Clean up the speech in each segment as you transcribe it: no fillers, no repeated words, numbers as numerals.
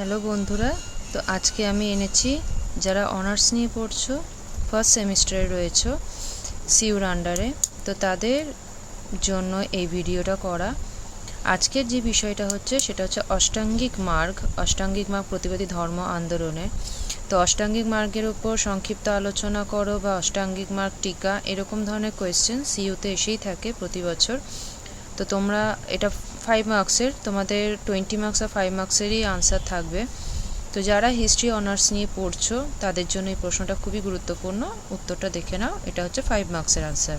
Hello বন্ধুরা, তো আজকে আমি এনেছি যারা অনার্স নিয়ে পড়ছো, ফার্স্ট সেমিস্টারে রয়েছো সিউর আন্ডারে, তো তাদের জন্য এই ভিডিওটা করা। আজকের যে বিষয়টা হচ্ছে সেটা হচ্ছে অষ্টাঙ্গিক মার্গ প্রতিবাদী ধর্ম আন্দোলনে। তো অষ্টাঙ্গিক মার্গের উপর সংক্ষিপ্ত আলোচনা করো বা অষ্টাঙ্গিক মার্গ টিকা, এরকম ধরনের কোয়েশ্চেন সিইউতে এসেই থাকে প্রতি বছর। তো তোমরা এটা 5 মার্কসের, তোমাদের 20 মার্কস আর 5 মার্কসেরই আনসার থাকবে। তো যারা হিস্ট্রি অনার্স নিয়ে পড়ছো তাদের জন্য এই প্রশ্নটা খুবই গুরুত্বপূর্ণ, উত্তরটা দেখে নাও। এটা হচ্ছে 5 মার্কসের আনসার।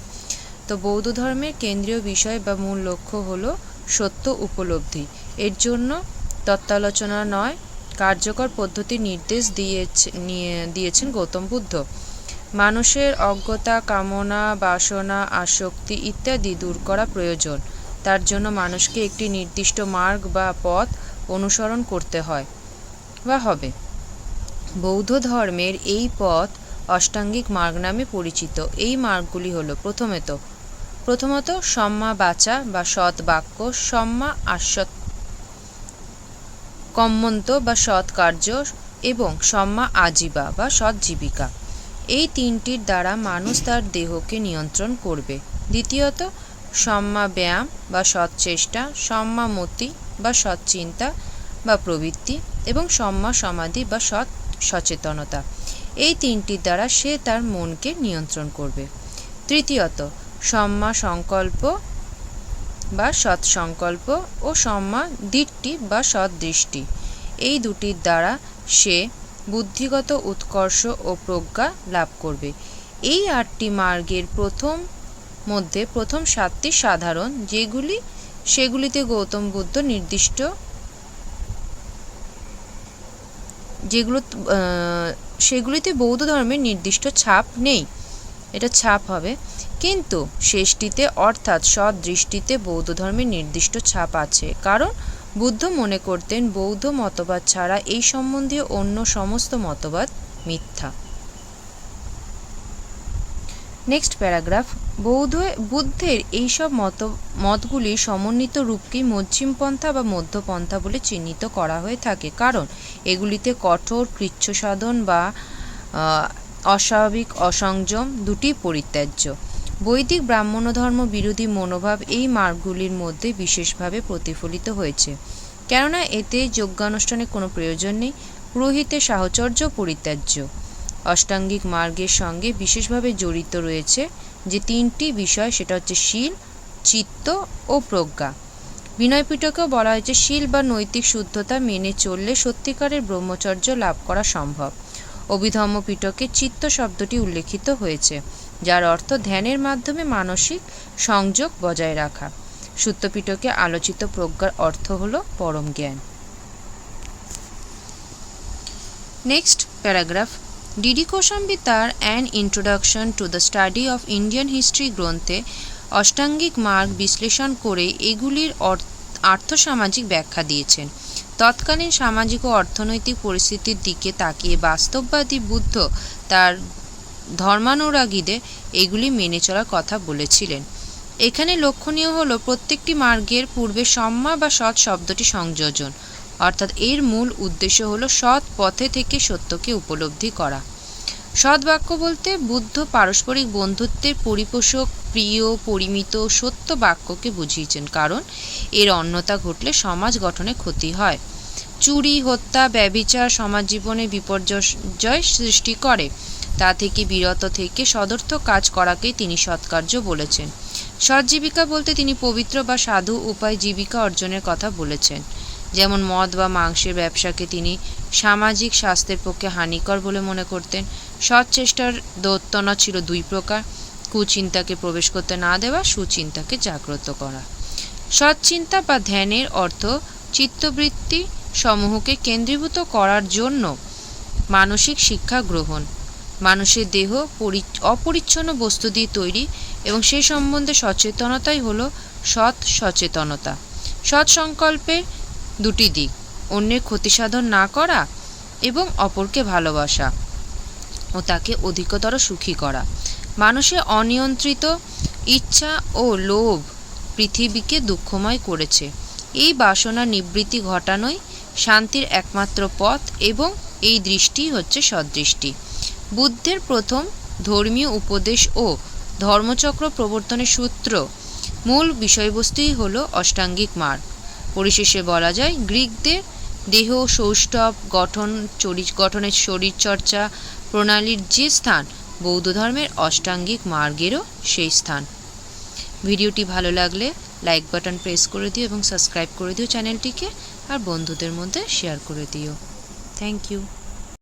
তো বৌদ্ধ ধর্মের কেন্দ্রীয় বিষয় বা মূল লক্ষ্য হলো সত্য উপলব্ধি। এর জন্য তত্ত্বালোচনা নয়, কার্যকর পদ্ধতির নির্দেশ দিয়েছেন গৌতম বুদ্ধ। মানুষের অজ্ঞতা, কামনা, বাসনা, আসক্তি ইত্যাদি দূর করা প্রয়োজন। তার জন্য মানুষকে একটি নির্দিষ্ট মার্গ বা পথ অনুসরণ করতে হয় বা হবে। বৌদ্ধ ধর্মের এই পথ অষ্টাঙ্গিক মার্গ নামে পরিচিত। এই মার্গগুলি হলো প্রথমত সম্মা বাচা বা সৎ বাক্য, সম্মা কম্মন্ত বা সৎ কার্য এবং সম্মা আজীবা বা সৎ জীবিকা। এই তিনটির দ্বারা মানুষ তার দেহকে নিয়ন্ত্রণ করবে। দ্বিতীয়ত সম্মা ব্যায়াম বা সৎ চেষ্টা, সম্মা মতি বা সৎ চিন্তা বা প্রবৃত্তি এবং সম্মা সমাধি বা সৎ সচেতনতা। এই তিনটির দ্বারা সে তার মনকে নিয়ন্ত্রণ করবে। তৃতীয়ত সম্মা সংকল্প বা সৎ সংকল্প ও সম্মা দৃষ্টি বা সৎ দৃষ্টি। এই দুটির দ্বারা সে বুদ্ধিগত উৎকর্ষ ও প্রজ্ঞা লাভ করবে। এই 8টি মার্গের প্রথম 7টি সাধারণ, সেগুলিতে গৌতম বুদ্ধ সেগুলিতে বৌদ্ধ ধর্মের নির্দিষ্ট ছাপ নেই, এটা ছাপ হবে। কিন্তু শেষটিতে অর্থাৎ সৎ দৃষ্টিতে বৌদ্ধ ধর্মের নির্দিষ্ট ছাপ আছে, কারণ বুদ্ধ মনে করতেন বৌদ্ধ মতবাদ ছাড়া এই সম্বন্ধীয় অন্য সমস্ত মতবাদ মিথ্যা। Next paragraph. বুদ্ধের এইসব মতগুলির সমন্বিত রূপকেই মধ্যম পন্থা বা মধ্যপন্থা বলে চিহ্নিত করা হয়ে থাকে, কারণ এগুলিতে কঠোর কৃচ্ছ সাধন বা অস্বাভাবিক অসংযম দুটি পরিত্যাজ্য। বৈদিক ব্রাহ্মণ ধর্ম বিরোধী মনোভাব এই মার্গগুলির মধ্যে বিশেষভাবে প্রতিফলিত হয়েছে, কেননা এতে যজ্ঞানুষ্ঠানের কোনো প্রয়োজন নেই। পুরোহিতের সাহচর্য পরিত্যাজ্য। অষ্টাঙ্গিক মার্গের সঙ্গে বিশেষভাবে জড়িত রয়েছে যে 3টি বিষয়, সেটা হচ্ছে শীল, চিত্ত ও প্রজ্ঞা। বিনয় পিটকেও বলা হয়েছে শীল বা নৈতিক শুদ্ধতা মেনে চললে সত্যিকারের ব্রহ্মচর্য লাভ করা সম্ভব। অভিধম্ম পিটকে চিত্ত শব্দটি উল্লেখিত হয়েছে, যার অর্থ ধ্যানের মাধ্যমে মানসিক সংযোগ বজায় রাখা। সূত্র পিটকে আলোচিত প্রজ্ঞার অর্থ হল পরম জ্ঞান। Next paragraph. ডিডি কোশাম্বী তার an introduction to the study of Indian history গ্রন্থে অষ্টাঙ্গিক মার্গ বিশ্লেষণ করে এগুলির আর্থসামাজিক ব্যাখ্যা দিয়েছেন। তৎকালীন সামাজিক ও অর্থনৈতিক পরিস্থিতির দিকে তাকিয়ে বাস্তববাদী বুদ্ধ তার ধর্মানুরাগীদের এগুলি মেনে চলার কথা বলেছিলেন। এখানে লক্ষণীয় হলো প্রত্যেকটি মার্গের পূর্বে সম্মা বা সৎ শব্দটি সংযোজন, অর্থাৎ এর মূল উদ্দেশ্য হলো সৎ পথে থেকে সত্যকে উপলব্ধি করা। সৎ বাক্য বলতে বুদ্ধ পারস্পরিক বন্ধুত্বের পরিপোষক, প্রিয়, পরিমিত, সত্য বাক্যকে বুঝিয়েছেন, কারণ এর অন্যথা ঘটলে সমাজ গঠনে ক্ষতি হয়। চুরি, হত্যা, ব্যভিচার সমাজ জীবনে বিপর্যয় সৃষ্টি করে, তা থেকে বিরত থেকে সদর্থক কাজ করাকেই তিনি সৎকার্য বলেছেন। সৎ জীবিকা বলতে তিনি পবিত্র বা সাধু উপায় জীবিকা অর্জনের কথা বলেছেন। যেমন মদ বা মাংসের ব্যবসাকে তিনি সামাজিক স্বাস্থ্যের পক্ষে হানিকর বলে মনে করতেন। সৎ চেষ্টার দৌত্যনা ছিল 2 প্রকার: কুচিন্তাকে প্রবেশ করতে না দেওয়া, সুচিন্তাকে জাগ্রত করা। সৎ চিন্তা বা ধ্যানের অর্থ চিত্তবৃত্তি সমূহকে কেন্দ্রীভূত করার জন্য মানসিক শিক্ষা গ্রহণ। মানুষের দেহ অপরিচ্ছন্ন বস্তু দিয়ে তৈরি এবং সে সম্বন্ধে সচেতনতাই হলো সৎ সচেতনতা। সৎ সংকল্পের 2টি দিক: অন্যের ক্ষতিসাধন না করা এবং অপরকে ভালোবাসা ও তাকে অধিকতর সুখী করা। মানুষের অনিয়ন্ত্রিত ইচ্ছা ও লোভ পৃথিবীকে দুঃখময় করেছে। এই বাসনা নিবৃত্তি ঘটানোই শান্তির একমাত্র পথ এবং এই দৃষ্টি হচ্ছে সদৃষ্টি। বুদ্ধের প্রথম ধর্মীয় উপদেশ ও ধর্মচক্র প্রবর্তনের সূত্র মূল বিষয়বস্তুই হল অষ্টাঙ্গিক মার্গ। পরিশেষে বলা যায়, গ্রিকদের দেহ সৌষ্ঠব গঠনের শরীরচর্চা প্রণালীর যে স্থান, বৌদ্ধ ধর্মের অষ্টাঙ্গিক মার্গেরও সেই স্থান। ভিডিওটি ভালো লাগলে লাইক বাটন প্রেস করে দিও এবং সাবস্ক্রাইব করে দিও চ্যানেলটিকে, আর বন্ধুদের মধ্যে শেয়ার করে দিও। Thank you.